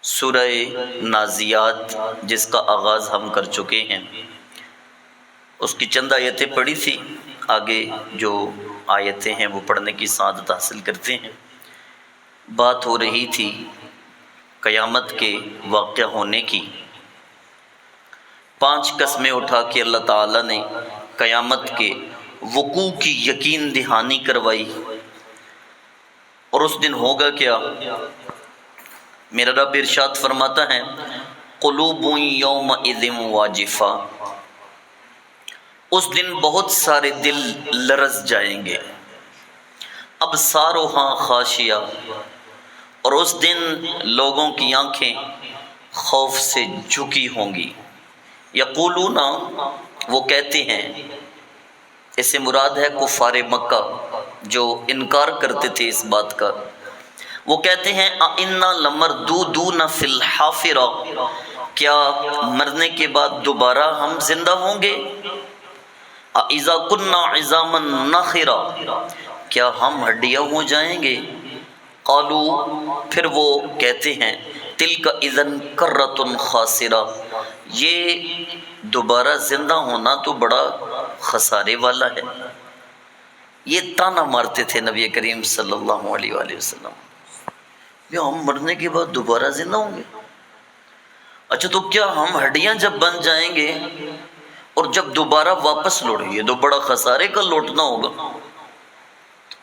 سورہ نازیات جس کا آغاز ہم کر چکے ہیں، اس کی چند آیتیں پڑھی تھی. آگے جو آیتیں ہیں وہ پڑھنے کی سعادت حاصل کرتے ہیں. بات ہو رہی تھی قیامت کے واقع ہونے کی. 5 قسمیں اٹھا کے اللہ تعالیٰ نے قیامت کے وقوع کی یقین دہانی کروائی. اور اس دن ہوگا کیا؟ میرا رب ارشاد فرماتا ہے قلوب یومئذ واجفہ، اس دن بہت سارے دل لرز جائیں گے. ابصارها خاشعہ، اور اس دن لوگوں کی آنکھیں خوف سے جھکی ہوں گی. یقولون، وہ کہتے ہیں، اس سے مراد ہے کفار مکہ جو انکار کرتے تھے اس بات کا. وہ کہتے ہیں اِنَّا لَمَرْدُودُونَ فِي الْحَافِرَةِ، کیا مرنے کے بعد دوبارہ ہم زندہ ہوں گے؟ اِذَا كُنَّا عِظَامًا نَخِرَةً، کیا ہم ہڈیاں ہو جائیں گے؟ قالوا، پھر وہ کہتے ہیں تِلْكَ إِذًا كَرَّةٌ خَاسِرَةٌ، یہ دوبارہ زندہ ہونا تو بڑا خسارے والا ہے. یہ تانا مارتے تھے نبی کریم صلی اللہ علیہ وآلہ وسلم، یہ ہم مرنے کے بعد دوبارہ زندہ ہوں گے. اچھا تو کیا ہم ہڈیاں جب بن جائیں گے اور جب دوبارہ واپس لوٹیں گے تو بڑا خسارے کا لوٹنا ہوگا.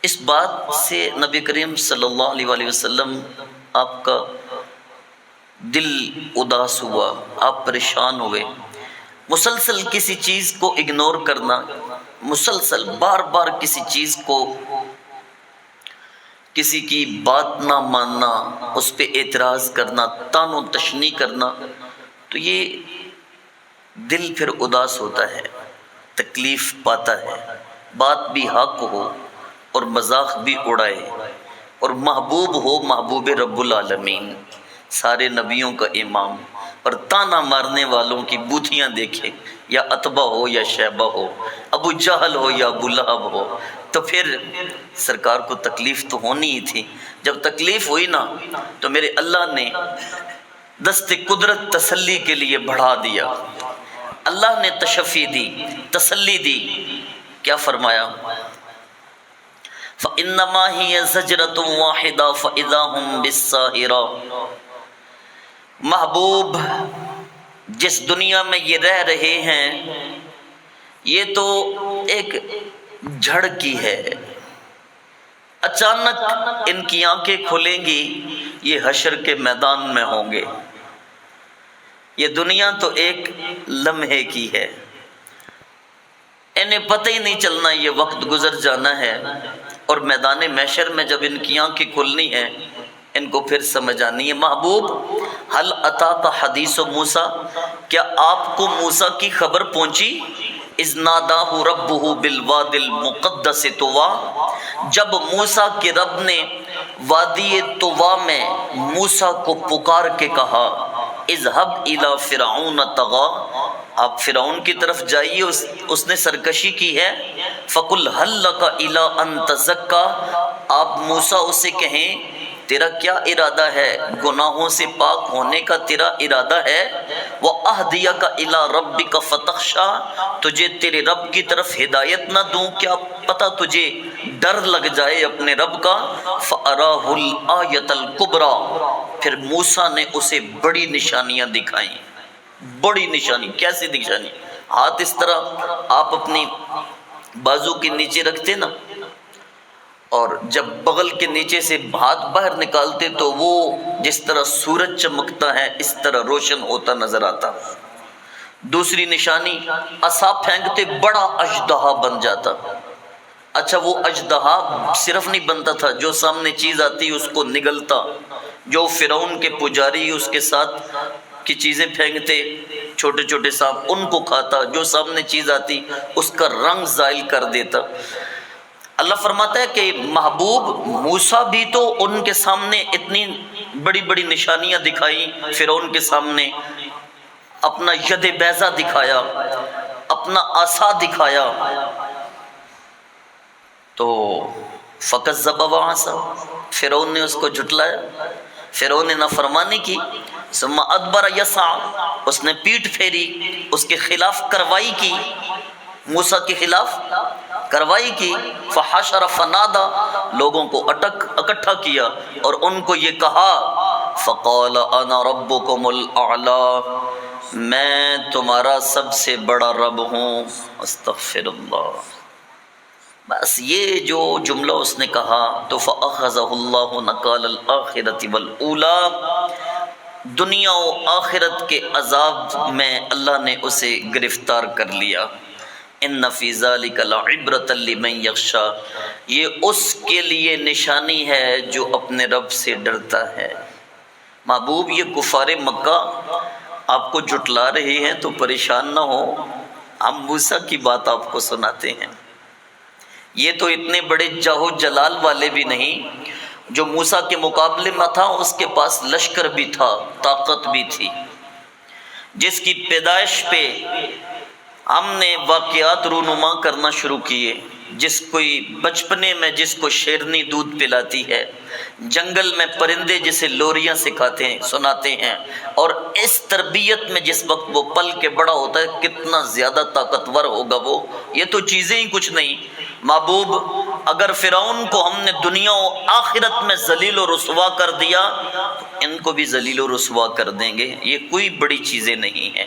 اس بات سے نبی کریم صلی اللہ علیہ وآلہ وسلم آپ کا دل اداس ہوا، آپ پریشان ہوئے. مسلسل کسی چیز کو اگنور کرنا، مسلسل بار بار کسی چیز کو، کسی کی بات نہ ماننا، اس پہ اعتراض کرنا، طعن و تشنیع کرنا، تو یہ دل پھر اداس ہوتا ہے، تکلیف پاتا ہے. بات بھی حق ہو اور مذاق بھی اڑائے، اور محبوب ہو محبوب رب العالمین، سارے نبیوں کا امام، اور تانا مارنے والوں کی بوتھیاں دیکھے، یا عتبہ ہو یا شیبہ ہو، ابو جہل ہو یا ابو لہب ہو، تو پھر سرکار کو تکلیف تو ہونی ہی تھی. جب تکلیف ہوئی نا تو میرے اللہ نے دست قدرت تسلی کے لیے بڑھا دیا. اللہ نے تشفی دی، تسلی دی. کیا فرمایا؟ فَإِنَّمَا هِيَ زَجْرَةٌ وَاحِدَةٌ فَإِذَا هُمْ بِالسَّاهِرَةِ، محبوب جس دنیا میں یہ رہ رہے ہیں یہ تو ایک جھڑکی ہے، اچانک ان کی آنکھیں کھلیں گی، یہ حشر کے میدان میں ہوں گے. یہ دنیا تو ایک لمحے کی ہے، انہیں پتہ ہی نہیں چلنا یہ وقت گزر جانا ہے. اور میدان محشر میں جب ان کی آنکھیں کھلنی ہے ان کو پھر سمجھ آنی ہے. محبوب هل اتاک حدیث موسیٰ، کیا آپ کو موسیٰ کی خبر پہنچی؟ اذ ناداہ ربہ بالوادی المقدس طویٰ، جب موسیٰ کے رب نے وادی طویٰ میں موسیٰ کو پکار کے کہا اذهب الى فرعون طغیٰ، آپ فرعون کی طرف جائیے، اس نے سرکشی کی ہے. فقل هل لک الی ان تزکی، آپ موسیٰ اسے کہیں تیرا کیا ارادہ ہے، گناہوں سے پاک ہونے کا تیرا ارادہ ہے. وَأَهْدِيَكَ إِلَىٰ رَبِّكَ فَتَخْشَىٰ، تجھے تیرے رب کی طرف ہدایت نہ دوں کیا پتہ تجھے ڈر لگ جائے اپنے رب کا. فَأَرَاهُ الْآيَةَ الْكُبْرَىٰ، پھر موسیٰ نے اسے بڑی نشانیاں دکھائیں. بڑی نشانی کیسی نشانی؟ ہاتھ اس طرح آپ اپنی بازو کے نیچے رکھتے نا، اور جب بغل کے نیچے سے ہاتھ باہر نکالتے تو وہ جس طرح سورج چمکتا ہے اس طرح روشن ہوتا نظر آتا. دوسری نشانی، عصا پھینکتے بڑا اژدہا بن جاتا. اچھا وہ اژدہا صرف نہیں بنتا تھا، جو سامنے چیز آتی اس کو نگلتا، جو فرعون کے پجاری اس کے ساتھ کی چیزیں پھینکتے چھوٹے چھوٹے سانپ ان کو کھاتا، جو سامنے چیز آتی اس کا رنگ زائل کر دیتا. اللہ فرماتا ہے کہ محبوب موسیٰ بھی تو ان کے سامنے اتنی بڑی بڑی نشانیاں دکھائی، فرعون کے سامنے اپنا ید بیضا دکھایا، اپنا عصا دکھایا، تو فَكَذَّبَ وَعَصَىٰ، فرعون نے اس کو جھٹلایا. فرعون نے نافرمانی کی، ثم ادبر یسعی، اس نے پیٹھ پھیری، اس کے خلاف کارروائی کی، موسیٰ کے خلاف کارروائی کی، فحشر فنادا، لوگوں کو اکٹھا کیا اور ان کو یہ کہا، فقال انا ربکم الاعلی، میں تمہارا سب سے بڑا رب ہوں، استغفر اللہ۔ بس یہ جو جملہ اس نے کہا تو فَأَخَذَهُ اللَّهُ نَكَالَ الْآخِرَةِ وَالْأُولَى، دنیا و آخرت کے عذاب میں اللہ نے اسے گرفتار کر لیا۔ ان فی ذلک لعبرۃ لمن یخشی، یہ اس کے لیے نشانی ہے جو اپنے رب سے ڈرتا ہے۔ محبوب، یہ کفار مکہ آپ کو جھٹلا رہے ہیں تو پریشان نہ ہو، ہم موسیٰ کی بات آپ کو سناتے ہیں۔ یہ تو اتنے بڑے جاہ و جلال والے بھی نہیں، جو موسیٰ کے مقابلے میں تھا اس کے پاس لشکر بھی تھا، طاقت بھی تھی، جس کی پیدائش پہ ہم نے واقعات رونما کرنا شروع کیے، جس کوئی بچپنے میں جس کو شیرنی دودھ پلاتی ہے، جنگل میں پرندے جسے لوریاں سکھاتے ہیں سناتے ہیں، اور اس تربیت میں جس وقت وہ پل کے بڑا ہوتا ہے کتنا زیادہ طاقتور ہوگا وہ، یہ تو چیزیں ہی کچھ نہیں۔ محبوب، اگر فرعون کو ہم نے دنیا و آخرت میں ذلیل و رسوا کر دیا تو ان کو بھی ذلیل و رسوا کر دیں گے، یہ کوئی بڑی چیزیں نہیں ہیں۔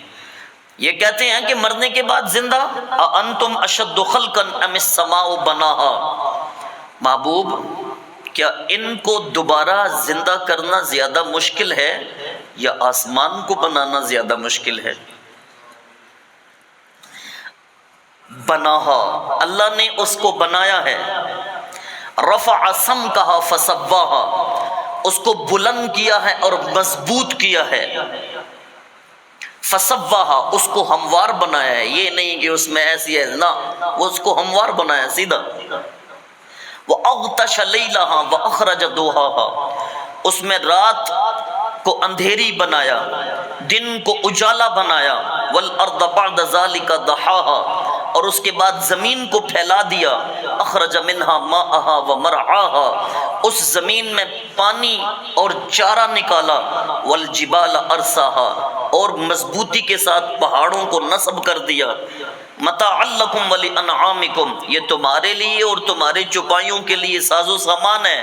یہ کہتے ہیں کہ مرنے کے بعد زندہ، اَأَنْتُمْ أَشَدُّ خَلْقًا أَمِ السَّمَاءُ بَنَاهَا، محبوب کیا ان کو دوبارہ زندہ کرنا زیادہ مشکل ہے یا آسمان کو بنانا زیادہ مشکل ہے؟ بناہا، اللہ نے اس کو بنایا ہے، رفع سمکہا فسواہا، اس کو بلند کیا ہے اور مضبوط کیا ہے، فسواہا، اس کو ہموار بنایا ہے، یہ نہیں کہ اس میں ایسی ہے، نہ، وہ اس کو ہموار بنایا سیدھا۔ وَأَغْطَشَ لَيْلَهَا وَأَخْرَجَ ضُحَاهَا، اس میں رات کو اندھیری بنایا، دن کو اجالا بنایا، وَالْأَرْضَ بَعْدَ ذَلِكَ ضَحَاهَا، اور اس کے بعد زمین کو پھیلا دیا، اخرج منہا ماءہا ومرعاہا، اس زمین میں پانی اور چارہ نکالا، والجبال ارساہا، اور مضبوطی کے ساتھ پہاڑوں کو نصب کر دیا، متاعا لکم ولانعامکم، یہ تمہارے لیے اور تمہارے چوپایوں کے لیے ساز و سامان ہے۔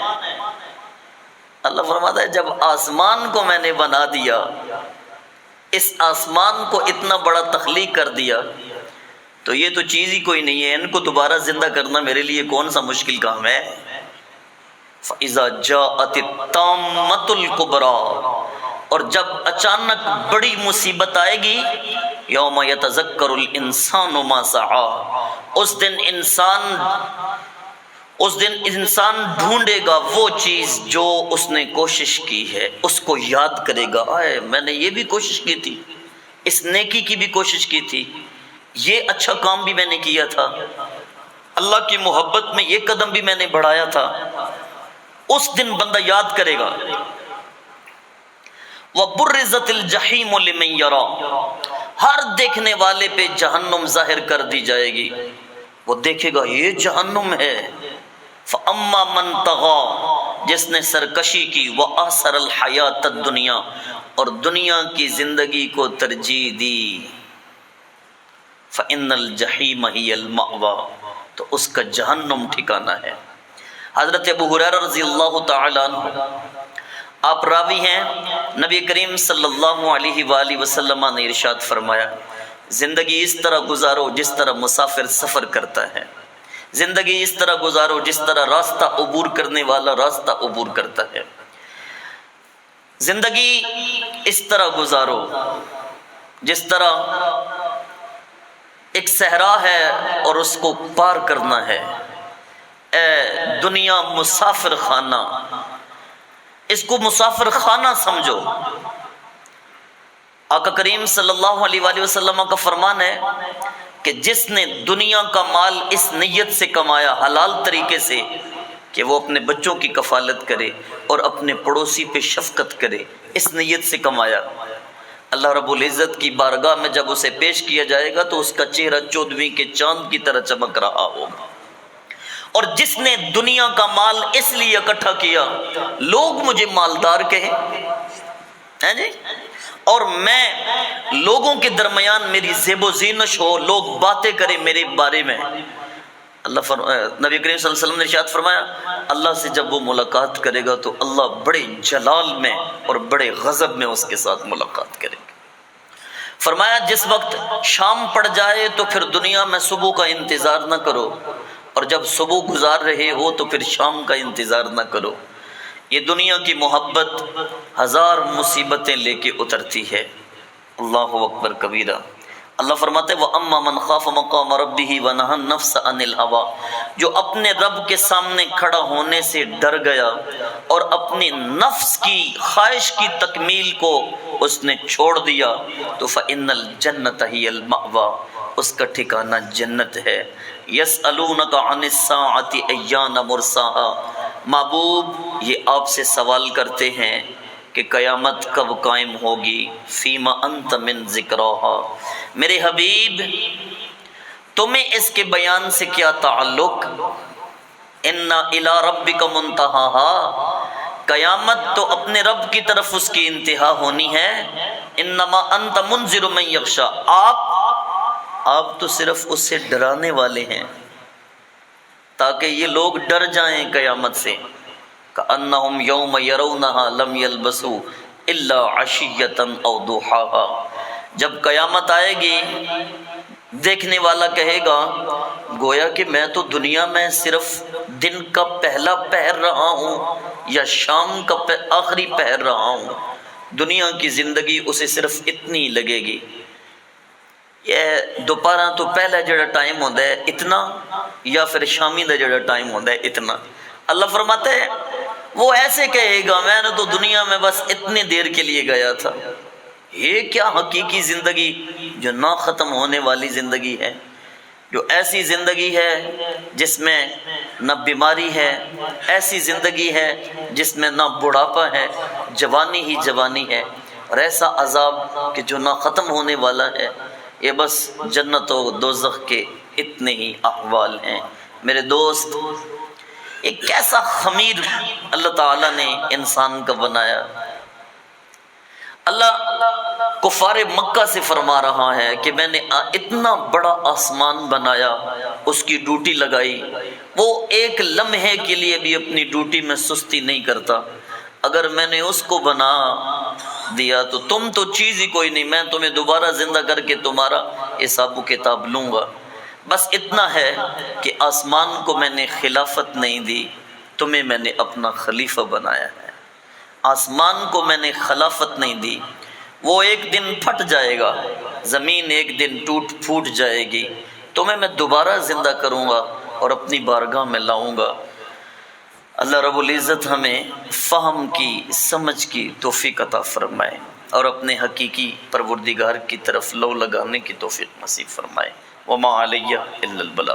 اللہ فرماتا ہے جب آسمان کو میں نے بنا دیا، اس آسمان کو اتنا بڑا تخلیق کر دیا، تو یہ تو چیز ہی کوئی نہیں ہے، ان کو دوبارہ زندہ کرنا میرے لیے کون سا مشکل کام ہے۔ فَإِذَا جَاءَتِ الطَّامَّةُ الْكُبْرَى، اور جب اچانک بڑی مصیبت آئے گی، یوم یتذکر الانسان ما سعی، اس دن انسان ڈھونڈے گا وہ چیز جو اس نے کوشش کی ہے، اس کو یاد کرے گا، آئے میں نے یہ بھی کوشش کی تھی، اس نیکی کی بھی کوشش کی تھی، یہ اچھا کام بھی میں نے کیا تھا، اللہ کی محبت میں یہ قدم بھی میں نے بڑھایا تھا، اس دن بندہ یاد کرے گا۔ وَبُرِّزَتِ الْجَحِيمُ لِمَنْ يَرَى، ہر دیکھنے والے پہ جہنم ظاہر کر دی جائے گی، وہ دیکھے گا یہ جہنم ہے۔ فَأَمَّا مَنْ طَغَى، جس نے سرکشی کی، وَآثَرَ الْحَيَاةَ الدُّنْيَا، اور دنیا کی زندگی کو ترجیح دی، فَإِنَّ الْجَحِيمَ هِيَ الْمَأْوَى، تو اس کا جہنم ٹھکانہ ہے۔ حضرت ابو ہریرہ رضی اللہ تعالی عنہ، آپ راوی ہیں، نبی کریم صلی اللہ علیہ وآلہ وسلم نے ارشاد فرمایا، زندگی اس طرح گزارو جس طرح مسافر سفر کرتا ہے، زندگی اس طرح گزارو جس طرح راستہ عبور کرنے والا راستہ عبور کرتا ہے، زندگی اس طرح گزارو جس طرح ایک صحرا ہے اور اس کو پار کرنا ہے۔ اے دنیا مسافر خانہ، اس کو مسافر خانہ سمجھو۔ آقا کریم صلی اللہ علیہ وآلہ وسلم کا فرمان ہے کہ جس نے دنیا کا مال اس نیت سے کمایا، حلال طریقے سے، کہ وہ اپنے بچوں کی کفالت کرے اور اپنے پڑوسی پہ شفقت کرے، اس نیت سے کمایا، اللہ رب العزت کی بارگاہ میں جب اسے پیش کیا جائے گا تو اس کا چہرہ 14ویں کے چاند کی طرح چمک رہا ہوگا۔ اور جس نے دنیا کا مال اس لیے اکٹھا کیا لوگ مجھے مالدار کہیں ہیں جی، اور میں لوگوں کے درمیان میری زیب و زینش ہو، لوگ باتیں کریں میرے بارے میں۔ نبی کریم صلی اللہ علیہ وسلم نے ارشاد فرمایا اللہ سے جب وہ ملاقات کرے گا تو اللہ بڑے جلال میں اور بڑے غضب میں اس کے ساتھ ملاقات کرے گا۔ فرمایا جس وقت شام پڑ جائے تو پھر دنیا میں صبح کا انتظار نہ کرو، اور جب صبح گزار رہے ہو تو پھر شام کا انتظار نہ کرو۔ یہ دنیا کی محبت ہزار مصیبتیں لے کے اترتی ہے۔ اللہ اکبر کبیرہ۔ اللہ فرماتے وَأَمَّا مَنْ خَافَ مَقَامَ رَبِّهِ وَنَهَى النَّفْسَ عَنِ الْهَوَىٰ، جو اپنے رب کے سامنے کھڑا ہونے سے ڈر گیا اور اپنی نفس کی خواہش کی تکمیل کو اس نے چھوڑ دیا تو فَإِنَّ الْجَنَّةَ هِيَ الْمَأْوَىٰ، اس کا ٹھکانہ جنت ہے۔ يَسْأَلُونَكَ عَنِ السَّاعَةِ أَيَّانَ مُرْسَاهَا، محبوب یہ آپ سے سوال کرتے ہیں کہ قیامت کب قائم ہوگی۔ فیما انت من ذکراها، میرے حبیب تمہیں اس کے بیان سے کیا تعلق؟ انا الی ربک منتہاها، قیامت تو اپنے رب کی طرف اس کی انتہا ہونی ہے۔ انما انت منذر من یخشی، آپ تو صرف اس سے ڈرانے والے ہیں تاکہ یہ لوگ ڈر جائیں قیامت سے۔ کأنہم یوم یرونہا لم یلبسوا الا عشیۃ او ضحاها، جب قیامت آئے گی دیکھنے والا کہے گا گویا کہ میں تو دنیا میں صرف دن کا پہلا پہر رہا ہوں یا شام کا آخری پہر رہا ہوں، دنیا کی زندگی اسے صرف اتنی لگے گی۔ یہ دوپہر تو پہلا جڑا ٹائم ہوتا ہے اتنا، یا پھر شامی دا جڑا ٹائم ہوتا ہے اتنا۔ اللہ فرماتے ہیں وہ ایسے کہے گا میں نے تو دنیا میں بس اتنی دیر کے لیے گیا تھا۔ یہ کیا حقیقی زندگی جو نہ ختم ہونے والی زندگی ہے، جو ایسی زندگی ہے جس میں نہ بیماری ہے، ایسی زندگی ہے جس میں نہ بڑھاپا ہے، جوانی ہی جوانی ہے، اور ایسا عذاب کہ جو نہ ختم ہونے والا ہے۔ یہ بس جنت و دوزخ کے اتنے ہی احوال ہیں۔ میرے دوست ایک کیسا خمیر اللہ تعالیٰ نے انسان کا بنایا۔ اللہ کفار مکہ سے فرما رہا ہے کہ میں نے اتنا بڑا آسمان بنایا، اس کی ڈیوٹی لگائی، وہ ایک لمحے کے لیے بھی اپنی ڈیوٹی میں سستی نہیں کرتا۔ اگر میں نے اس کو بنا دیا تو تم تو چیز ہی کوئی نہیں، میں تمہیں دوبارہ زندہ کر کے تمہارا حساب و کتاب لوں گا۔ بس اتنا ہے کہ آسمان کو میں نے خلافت نہیں دی، تمہیں میں نے اپنا خلیفہ بنایا ہے۔ آسمان کو میں نے خلافت نہیں دی، وہ ایک دن پھٹ جائے گا، زمین ایک دن ٹوٹ پھوٹ جائے گی، تمہیں میں دوبارہ زندہ کروں گا اور اپنی بارگاہ میں لاؤں گا۔ اللہ رب العزت ہمیں فہم کی، سمجھ کی توفیق عطا فرمائے اور اپنے حقیقی پروردگار کی طرف لو لگانے کی توفیق نصیب فرمائے۔ وما علیہ الا البلاغ۔